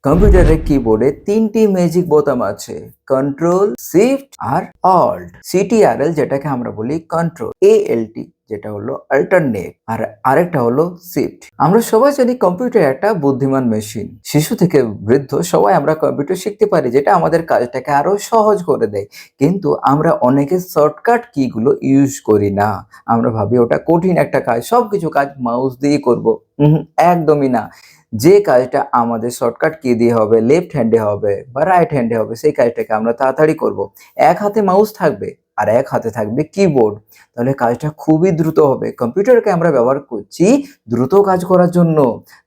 কম্পিউটারের কিবোর্ডে তিনটি ম্যাজিক বোতাম আছে, কন্ট্রোল, শিফট আর অল্ট। সিটিআরএল যেটাকে আমরা বলি কন্ট্রোল, এএলটি যেটা হলো অল্টারনেট, আর আরেকটা হলো শিফট। আমরা সবাই জানি কম্পিউটার একটা বুদ্ধিমান মেশিন। শিশু থেকে বৃদ্ধ সবাই আমরা কম্পিউটার শিখতে পারি, যেটা আমাদের কাজটাকে আরো সহজ করে দেয়। কিন্তু আমরা অনেকে শর্টকাট কি গুলো ইউজ করি না। আমরা ভাবি ওটা কঠিন একটা কাজ, সবকিছু কাজ মাউস দিয়ে করব। একদমই না। যে কাজটা আমাদের শর্টকাট কি দিয়ে হবে, লেফট হ্যান্ডে হবে বা রাইট হ্যান্ডে হবে, সেই কাজটাকে আমরা তাড়াতাড়ি করব। এক হাতে মাউস থাকবে আর এক হাতে থাকবে কিবোর্ড, তাহলে কাজটা খুবই দ্রুত হবে। কম্পিউটারকে আমরা ব্যবহার করছি দ্রুত কাজ করার জন্য।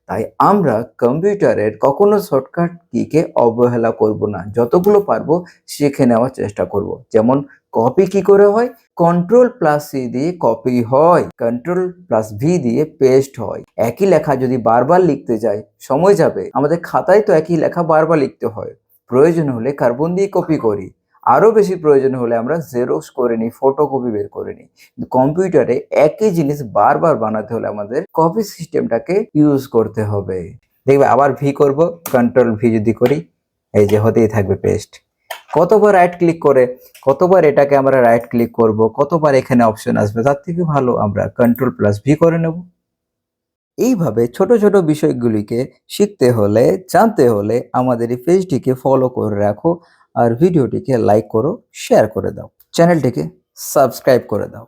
তাই আমরা কম্পিউটারের কখনো শর্টকাট কিকে অবহেলা করব না, যতগুলো পারবো শিখে নেওয়ার চেষ্টা করব। যেমন কপি কি করে হয়, কন্ট্রোল প্লাস সি দিয়ে কপি হয়, কন্ট্রোল প্লাস ভি দিয়ে পেস্ট হয়। একই লেখা যদি বারবার লিখতে যাই সময় যাবে। আমাদের খাতায় তো একই লেখা বারবার লিখতে হয়। প্রয়োজন হলে কার্বন দিয়ে কপি করি, আরো বেশি প্রয়োজন হলে আমরা জেরক্স করে নিই, ফটোকপি বের করে নিই। কিন্তু কম্পিউটারে একই জিনিস বারবার বানাতে হলে আমাদের কপি সিস্টেমটাকে ইউজ করতে হবে। দেখবে আবার ভি করব, কন্ট্রোল ভি যদি করি, এই যে হতেই থাকবে পেস্ট। কতবার রাইট ক্লিক করে, কতবার এটাকে আমরা রাইট ক্লিক করব, কতবার এখানে অপশন আসবে, তার থেকে ভালো আমরা কন্ট্রোল প্লাস ভি করে নেব। এইভাবে ছোট ছোট বিষয়গুলিকে শিখতে হলে, জানতে হলে আমাদের এই পেজটিকে ফলো করে রাখো, আর ভিডিওটিকে লাইক করো, শেয়ার করে দাও, চ্যানেলটিকে সাবস্ক্রাইব করে দাও।